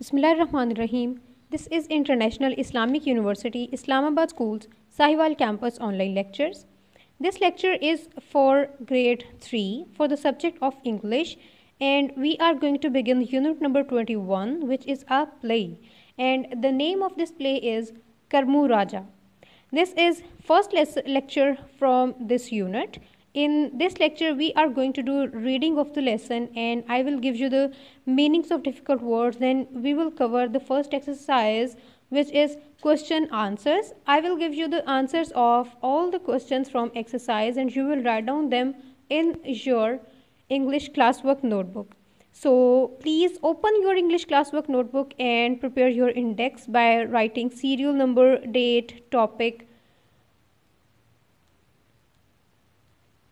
Bismillahirrahmanirrahim. This is International Islamic University, Islamabad Schools, Sahiwal Campus online lectures. This lecture is for grade 3 for the subject of English, and we are going to begin unit number 21, which is a play. And the name of this play is Karmu Raja. This is first lecture from this unit. In this lecture, we are going to do reading of the lesson, and I will give you the meanings of difficult words. Then we will cover the first exercise, which is question answers. I will give you the answers of all the questions from exercise, and you will write down them in your English classwork notebook. So please open your English classwork notebook and prepare your index by writing serial number, date, topic.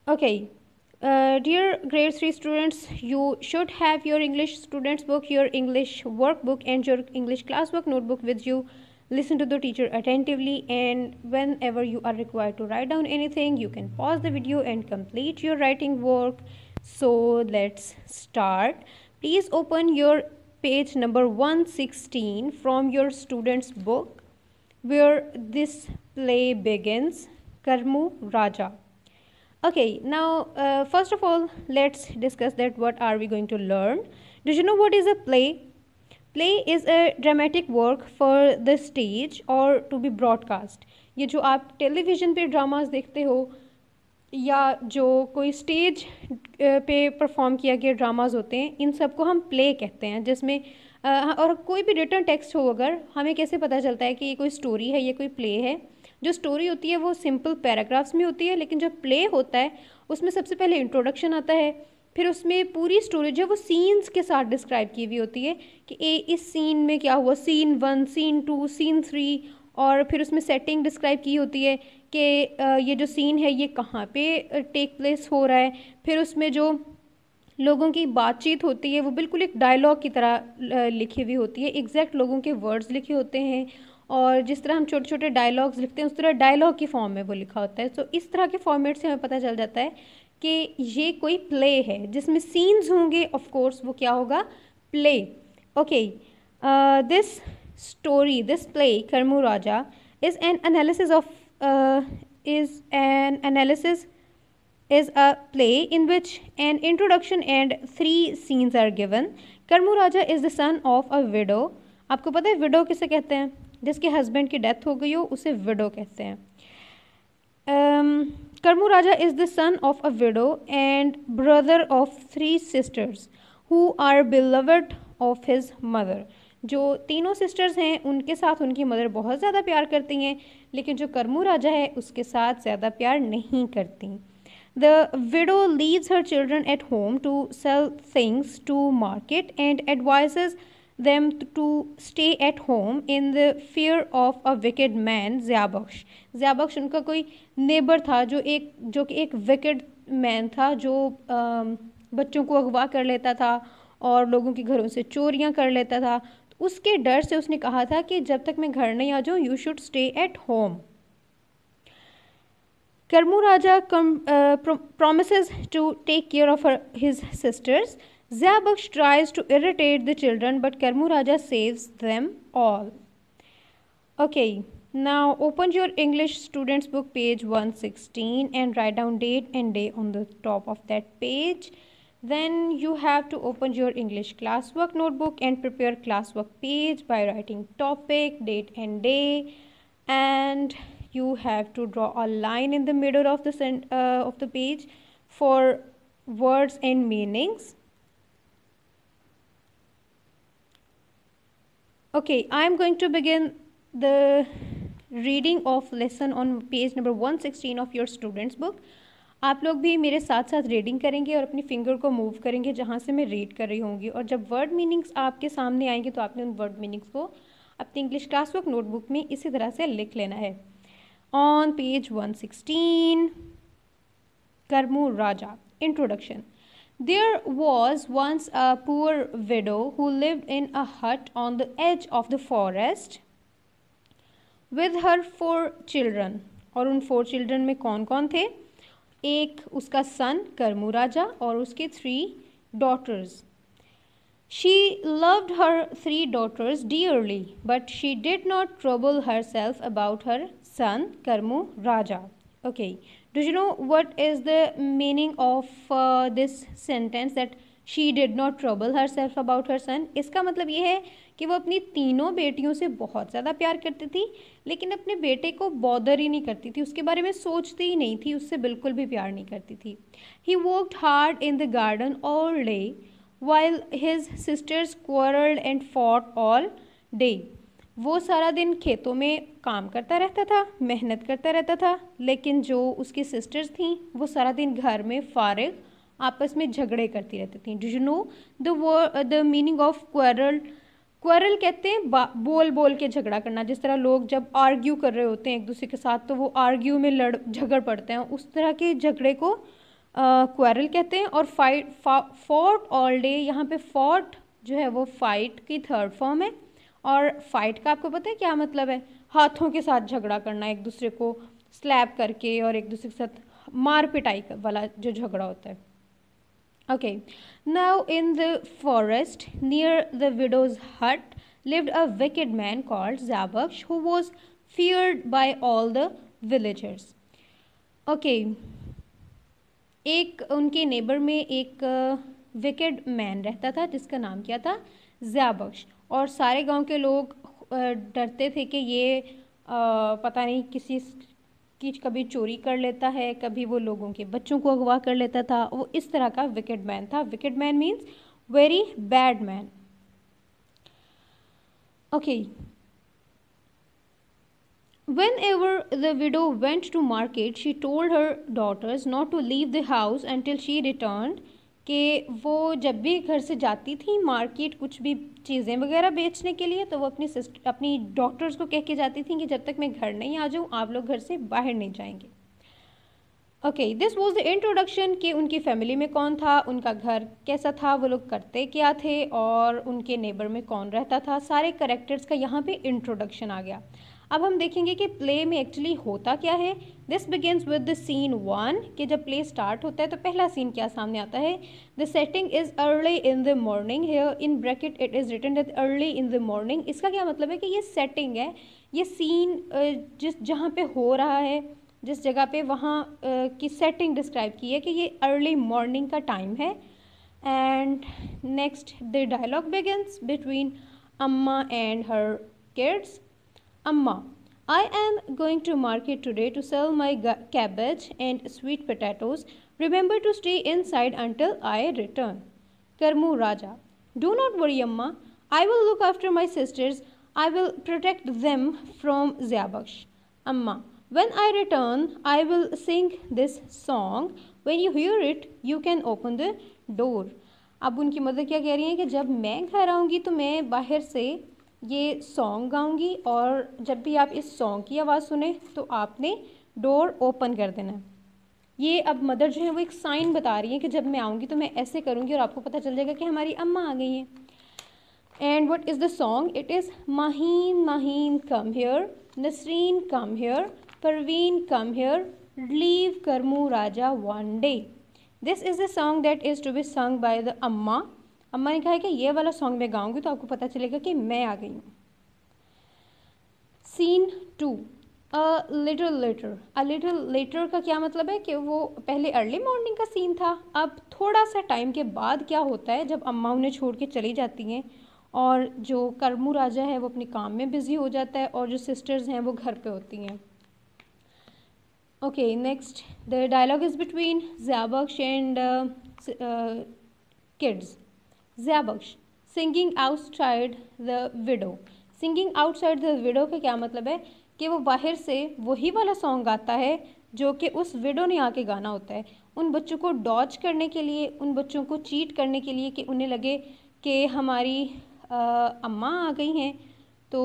Okay, dear grade 3 students, you should have your English students book, your English workbook and your English classwork notebook with you. Listen to the teacher attentively, and whenever you are required to write down anything, you can pause the video and complete your writing work. So let's start. Please open your page number 116 from your student's book, where this play begins, Karmu Raja. Okay, now first of all, let's discuss that what are we going to learn. Do you know what is a play? Play is a dramatic work for the stage or to be broadcast. ये जो आप television पे dramas देखते हो या जो कोई stage पे परफॉर्म किया गया ड्रामास होते हैं, इन सब को हम प्ले कहते हैं, जिसमें और कोई भी रिटन टेक्स्ट हो, अगर हमें कैसे पता चलता है कि ये कोई स्टोरी है, ये कोई प्ले है. जो स्टोरी होती है वो सिंपल पैराग्राफ्स में होती है, लेकिन जो प्ले होता है उसमें सबसे पहले इंट्रोडक्शन आता है, फिर उसमें पूरी स्टोरी जो वो सीन्स के साथ डिस्क्राइब की हुई होती है कि इस सीन में क्या हुआ, सीन 1, सीन 2, सीन 3, और फिर उसमें सेटिंग डिस्क्राइब की होती है कि ये जो सीन है ये कहाँ पे टेक प्लेस हो रहा है. फिर उसमें जो लोगों की बातचीत होती है वो बिल्कुल एक डायलॉग की तरह लिखी हुई होती है, एग्जैक्ट लोगों के वर्ड्स लिखे होते हैं, और जिस तरह हम छोटे छोटे डायलॉग्स लिखते हैं उस तरह डायलॉग की फॉर्म में वो लिखा होता है. तो इस तरह के फॉर्मेट से हमें पता चल जाता है कि ये कोई प्ले है जिसमें सीन्स होंगे. ऑफ कोर्स वो क्या होगा, play. Okay, this story, this play करमू राजा is a play in which an introduction and 3 scenes are given. Karmu Raja is the son of a widow. आपको पता है विडो किसे कहते हैं? जिसके हस्बैंड की डेथ हो गई हो उसे विडो कहते हैं. Karmu Raja is the son of a widow and brother of 3 sisters who are beloved of his mother. जो तीनों सिस्टर्स हैं उनके साथ उनकी मदर बहुत ज़्यादा प्यार करती हैं, लेकिन जो करमू राजा है उसके साथ ज़्यादा प्यार नहीं करती. The widow leaves her children at home to sell things to market and advises them to stay at home in the fear of a wicked man, ज़याबख्श. ज़याबख्श उनका कोई नेबर था जो कि एक विकेड मैन था, जो बच्चों को अगवा कर लेता था और लोगों के घरों से चोरियां कर लेता था. तो उसके डर से उसने कहा था कि जब तक मैं घर नहीं आ जाऊँ, you should stay at home. Karmu Raja promises to take care of his sisters. Zyabaksh tries to irritate the children, but Karmu Raja saves them all. Okay, now open your English students book page 116 and write down date and day on the top of that page. Then you have to open your English classwork notebook and prepare classwork page by writing topic, date and day, and you have to draw a line in the middle of the page for words and meanings. Okay, I am going to begin the reading of lesson on page number 116 of your students book. आप लोग भी मेरे साथ साथ reading करेंगे और अपनी finger को मूव करेंगे जहाँ से मैं रीड कर रही होंगी, और जब वर्ड मीनिंग्स आपके सामने आएंगे तो आपने उन वर्ड मीनिंग्स को अपनी इंग्लिश क्लासवर्क नोटबुक में इसी तरह से लिख लेना है. On page 116, Karmu Raja. Introduction. There was once a poor widow who lived in a hut on the edge of the forest with her 4 children. और उन 4 children में कौन कौन थे? एक उसका सन करमू राजा और उसके 3 daughters. She loved her 3 daughters dearly, but she did not trouble herself about her son Karmu Raja. Okay, do you know what is the meaning of this sentence that she did not trouble herself about her son? इसका मतलब ये है कि वो अपनी तीनों बेटियों से बहुत ज़्यादा प्यार करती थी, लेकिन अपने बेटे को बॉदर ही नहीं करती थी, उसके बारे में सोचती ही नहीं थी, उससे बिल्कुल भी प्यार नहीं करती थी. He worked hard in the garden all day while his sisters quarreled and fought all day. वो सारा दिन खेतों में काम करता रहता था, मेहनत करता रहता था, लेकिन जो उसकी सिस्टर्स थीं वो सारा दिन घर में फारिग आपस में झगड़े करती रहती थीं. Do you know the meaning of quarrel? Quarrel कहते हैं बोल बोल के झगड़ा करना. जिस तरह लोग जब आर्ग्यू कर रहे होते हैं एक दूसरे के साथ तो वो आर्ग्यू में झगड़ पड़ते हैं, उस तरह के झगड़े को क्वारल कहते हैं. और फॉट ऑल डे, यहाँ पे फॉट जो है वो फाइट की थर्ड फॉर्म है. और फाइट का आपको पता है क्या मतलब है? हाथों के साथ झगड़ा करना, एक दूसरे को स्लैप करके और एक दूसरे के साथ मार पिटाई वाला जो झगड़ा होता है. Okay, now in the forest near the widow's hut lived a wicked man called Zabaksh who was feared by all the villagers. Okay, एक उनके नेबर में एक विकेड मैन रहता था जिसका नाम क्या था? ज़्याबक्श. और सारे गांव के लोग डरते थे कि ये पता नहीं किसी की कभी चोरी कर लेता है, कभी वो लोगों के बच्चों को अगवा कर लेता था. वो इस तरह का विकेड मैन था. Wicked man means very bad man. Okay, whenever the widow went to market, she told her daughters not to leave the house until she returned. कि वो जब भी घर से जाती थी मार्केट कुछ भी चीज़ें वगैरह बेचने के लिए, तो वो अपनी डॉक्टर्स को कह के जाती थी कि जब तक मैं घर नहीं आ जाऊँ आप लोग घर से बाहर नहीं जाएंगे. Okay, this was the introduction कि उनकी फैमिली में कौन था, उनका घर कैसा था, वो लोग करते क्या थे और उनके नेबर में कौन रहता था. सारे करेक्टर्स का यहाँ पे इंट्रोडक्शन आ गया. अब हम देखेंगे कि प्ले में एक्चुअली होता क्या है. This begins with the scene 1 कि जब प्ले स्टार्ट होता है तो पहला सीन क्या सामने आता है? The setting is early in the morning. Here in bracket it is written that early in the morning. इसका क्या मतलब है कि ये सेटिंग है, ये सीन जहाँ पे हो रहा है, जिस जगह पे वहाँ की सेटिंग डिस्क्राइब की है कि ये अर्ली मॉर्निंग का टाइम है. And next the dialogue begins between Amma and her kids. Amma, I am going to market today to sell my cabbage and sweet potatoes. Remember to stay inside until I return. Karmu Raja, do not worry, Amma. I will look after my sisters. I will protect them from Zyabaksh. Amma, when I return, I will sing this song. When you hear it, you can open the door. अब उनकी mother क्या कह रही हैं कि जब मैं घर आऊँगी तो मैं बाहर से ये सॉन्ग गाऊंगी और जब भी आप इस सॉन्ग की आवाज़ सुने तो आपने डोर ओपन कर देना. ये अब मदर जो है वो एक साइन बता रही है कि जब मैं आऊँगी तो मैं ऐसे करूँगी और आपको पता चल जाएगा कि हमारी अम्मा आ गई हैं. And what is the song? It is Maheen Maheen come here, Nasreen come here, Parveen come here, leave Karmu Raja one day. This is the song that is to be sung by the Amma. Amma ने कहा है कि ये वाला सॉन्ग मैं गाऊंगी तो आपको पता चलेगा कि मैं आ गई हूँ. Scene 2, a little later. A little later का क्या मतलब है कि वो पहले अर्ली मॉर्निंग का सीन था. अब थोड़ा सा टाइम के बाद क्या होता है जब अम्मा उन्हें छोड़ के चली जाती हैं और जो करमू राजा है वो अपने काम में बिजी हो जाता है और जो सिस्टर्स हैं वो घर पे होती हैं. Okay, next the dialogue is between Ziabaksh and kids. Ziabaksh, singing outside the window. Singing outside the window का क्या मतलब है कि वो बाहर से वही वाला सॉन्ग गाता है जो कि उस विडो ने आके गाना होता है. उन बच्चों को डॉज करने के लिए, उन बच्चों को चीट करने के लिए कि उन्हें लगे कि हमारी अम्मा आ गई हैं तो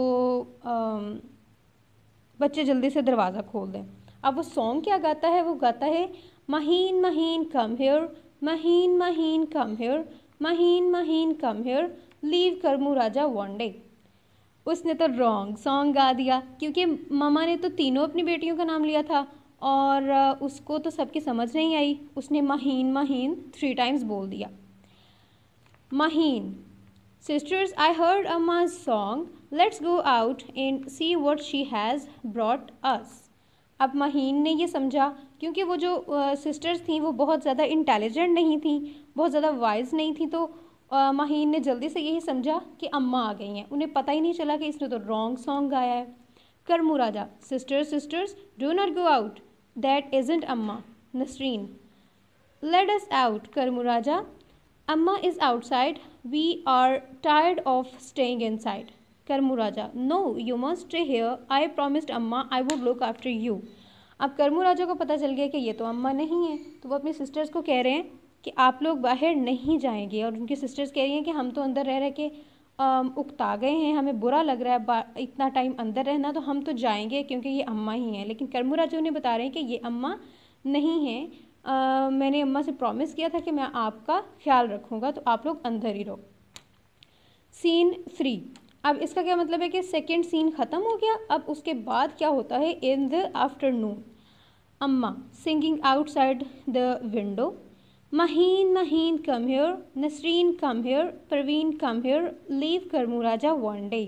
बच्चे जल्दी से दरवाज़ा खोल दें. अब वो सॉन्ग क्या गाता है? वो गाता है महीन महीन कम हियर, महीन महीन कम हियर, महीन महीन कम here, leave Karmu Raja one day. उसने तो रॉन्ग सॉन्ग गा दिया क्योंकि मामा ने तो तीनों अपनी बेटियों का नाम लिया था और उसको तो सबकी समझ नहीं आई. उसने महीन महीन 3 टाइम्स बोल दिया. महीन Sisters, I heard Amma's song. Let's go out and see what she has brought us. अब महीन ने ये समझा, क्योंकि वो जो सिस्टर्स थी वो बहुत ज़्यादा इंटेलिजेंट नहीं थी, बहुत ज़्यादा वाइज नहीं थी, तो महीन ने जल्दी से यही समझा कि अम्मा आ गई हैं। उन्हें पता ही नहीं चला कि इसने तो रॉन्ग सॉन्ग गाया है। Karmu Raja, sisters sisters do not go out, that isn't Amma. Nasreen, let us out. Karmu Raja, Amma is outside. We are tired of staying inside. Karmu Raja, no, you must stay here. I promised Amma I would look after you. अब करमू राजा को पता चल गया कि ये तो अम्मा नहीं है, तो वो अपनी सिस्टर्स को कह रहे हैं कि आप लोग बाहर नहीं जाएंगे, और उनकी सिस्टर्स कह रही हैं कि हम तो अंदर रह रह के उकता गए हैं, हमें बुरा लग रहा है इतना टाइम अंदर रहना, तो हम तो जाएंगे क्योंकि ये अम्मा ही हैं। लेकिन करमू राजा उन्हें बता रहे हैं कि ये अम्मा नहीं है, मैंने अम्मा से प्रॉमिस किया था कि मैं आपका ख्याल रखूँगा, तो आप लोग अंदर ही रहो। सीन 3। अब इसका क्या मतलब है कि सेकंड सीन ख़त्म हो गया। अब उसके बाद क्या होता है, इन द आफ्टरनून, अम्मा सिंगिंग आउटसाइड द विंडो, महीन महीन कम here, Nasreen come here, Parveen come here, leave Karmu Raja one day.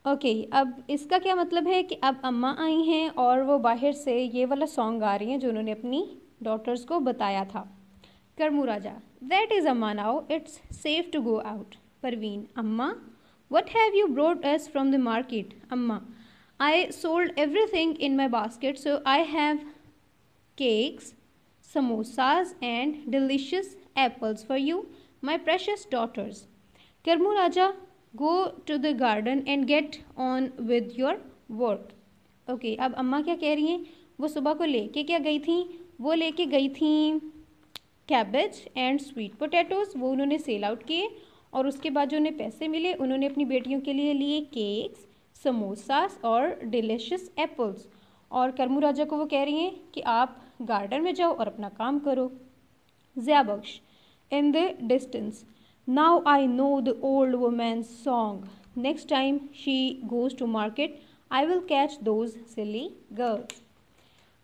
Okay, अब इसका क्या मतलब है कि अब अम्मा आई हैं और वो बाहर से ये वाला सॉन्ग गा रही हैं जो उन्होंने अपनी डॉटर्स को बताया था। Karmu Raja, that is Amma now, it's safe to go out. Parveen, Amma what have you brought us from the market? Amma, I sold everything in my basket, so I have cakes, samosas and delicious apples for you, my precious daughters. Karmu Raja, go to the garden and get on with your work. Okay, अब अम्मा क्या कह रही हैं, वो सुबह को लेके क्या गई थी, वो लेके गई थी कैबेज एंड स्वीट पोटैटोज़, वो उन्होंने सेल आउट किए, और उसके बाद जो उन्हें पैसे मिले उन्होंने अपनी बेटियों के लिए लिए केक्स, समोसास और डिलीशियस एप्पल्स। और करमू राजा को वो कह रही हैं कि आप गार्डन में जाओ और अपना काम करो। Zia Bakhsh, in the distance, now I know the old women's song, next time she goes to market I will catch those silly girls.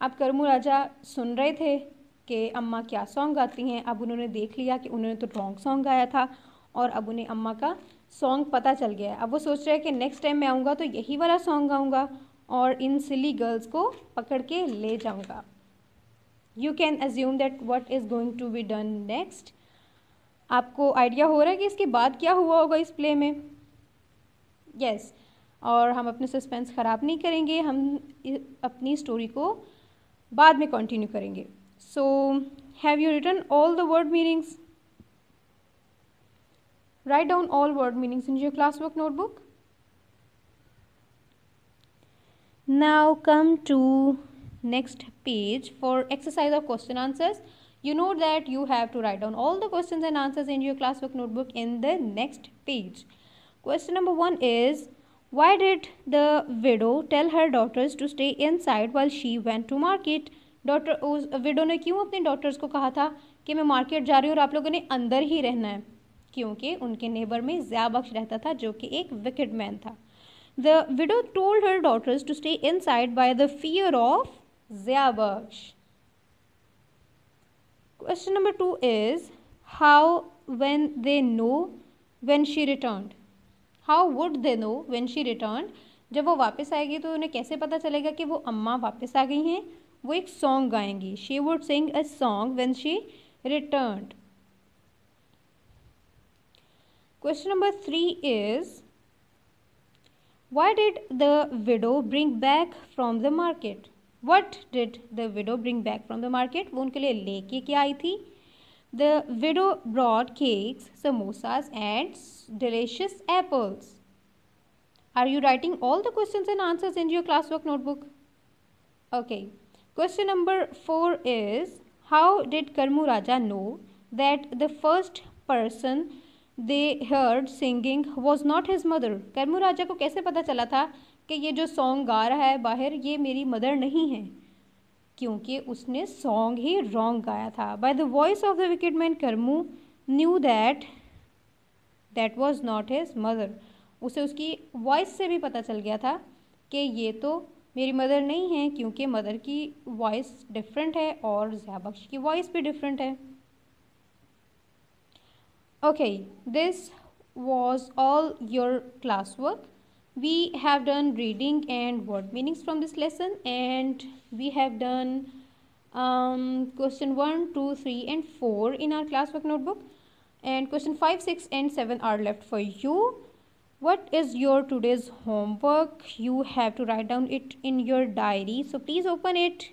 अब करमू राजा सुन रहे थे कि अम्मा क्या सॉन्ग गाती हैं। अब उन्होंने देख लिया कि उन्होंने तो रॉन्ग सॉन्ग गाया था, और अब उन्हें अम्मा का सॉन्ग पता चल गया है। अब वो सोच रहे हैं कि नेक्स्ट टाइम मैं आऊँगा तो यही वाला सॉन्ग गाऊँगा और इन सिली गर्ल्स को पकड़ के ले जाऊँगा। You can assume that what is going to be done next. आपको आइडिया हो रहा है कि इसके बाद क्या हुआ होगा इस प्ले में? यस, और हम अपने सस्पेंस ख़राब नहीं करेंगे, हम अपनी स्टोरी को बाद में कंटिन्यू करेंगे। So have you written all the word meanings? Write down all word meanings in your classwork notebook. Now come to next page for exercise of question answers. You know that you have to write down all the questions and answers in your classwork notebook in the next page. Question number 1 is, why did the widow tell her daughters to stay inside while she went to market? उस window ने क्यों अपने daughters को कहा था कि मैं market जा रही हूँ और आप लोगों ने अंदर ही रहना है? क्योंकि उनके नेबर में ज़िया बख्श रहता था जो कि एक विकेड मैन था। The widow told her daughters to stay inside by the fear of Zia Bakhsh. Question number 2 is, how when they know when she returned? How would they know when she returned? जब वो वापस आएगी तो उन्हें कैसे पता चलेगा कि वो अम्मा वापस आ गई हैं? वो एक सॉन्ग गाएंगी। She would sing a song when she returned. Question number 3 is, why did the widow bring back from the market? What did the widow bring back from the market? वो उनके लिए लेके क्या आई थी? The widow brought cakes, samosas and delicious apples. Are you writing all the questions and answers in your classwork notebook? Okay. Question number 4 is, how did Karmu Raja know that the first person they heard singing was not his mother? करमू राजा को कैसे पता चला था कि ये जो song गा रहा है बाहर ये मेरी मदर नहीं है? क्योंकि उसने सॉन्ग ही रॉन्ग गाया था। By the voice of the wicked man Karmu knew that that was not his mother. उसे उसकी वॉइस से भी पता चल गया था कि ये तो मेरी मदर नहीं है, क्योंकि मदर की वॉइस डिफरेंट है और ज़िया बख्श की वॉइस भी डिफरेंट है। Okay, this was all your classwork. We have done reading and word meanings from this lesson, and we have done question 1, 2, 3 and 4 in our classwork notebook, and question 5, 6 and 7 are left for you. What is your today's homework? You have to write down it in your diary, so please open it,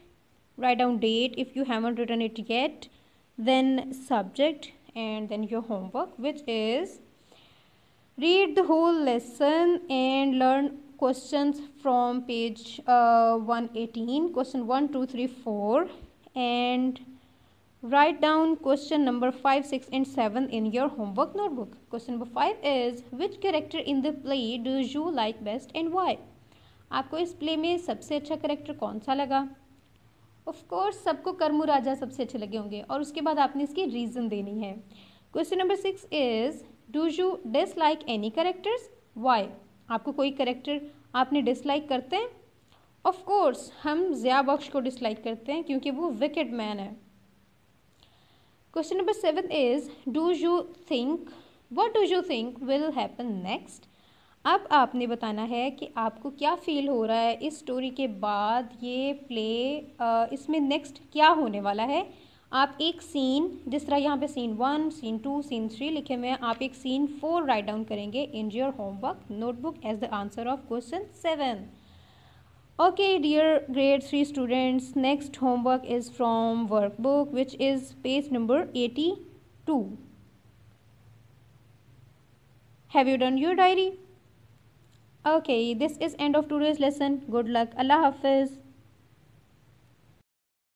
write down date if you haven't written it yet, then subject, and then your homework, which is read the whole lesson and learn questions from page 118, question 1, 2, 3, 4, and write down question number 5, 6 and 7 in your homework notebook. Question number 5 is, which character in the play do you like best and why? आपको इस play में सबसे अच्छा character कौन सा लगा? Of course सबको कर्मू राजा सबसे अच्छे लगे होंगे, और उसके बाद आपने इसकी रीज़न देनी है. Question number 6 is, do you dislike any characters, why? आपको कोई करेक्टर आपने डिसलाइक करते हैं? ऑफ कोर्स हम ज़िया बख्श को डिसलाइक करते हैं क्योंकि वो विकेड मैन है. Question number 7 is, what do you think will happen next? अब आपने बताना है कि आपको क्या फील हो रहा है इस स्टोरी के बाद, ये प्ले इसमें नेक्स्ट क्या होने वाला है. आप एक सीन, जिस तरह यहाँ पे सीन 1, सीन 2, सीन 3 लिखे हुए हैं, आप एक सीन 4 राइट डाउन करेंगे in your homework notebook as the answer of question 7. Okay, dear grade 3 students, next homework is from workbook, which is page number 82. Have you done your diary? Okay, this is end of today's lesson. Good luck. Allah Hafiz.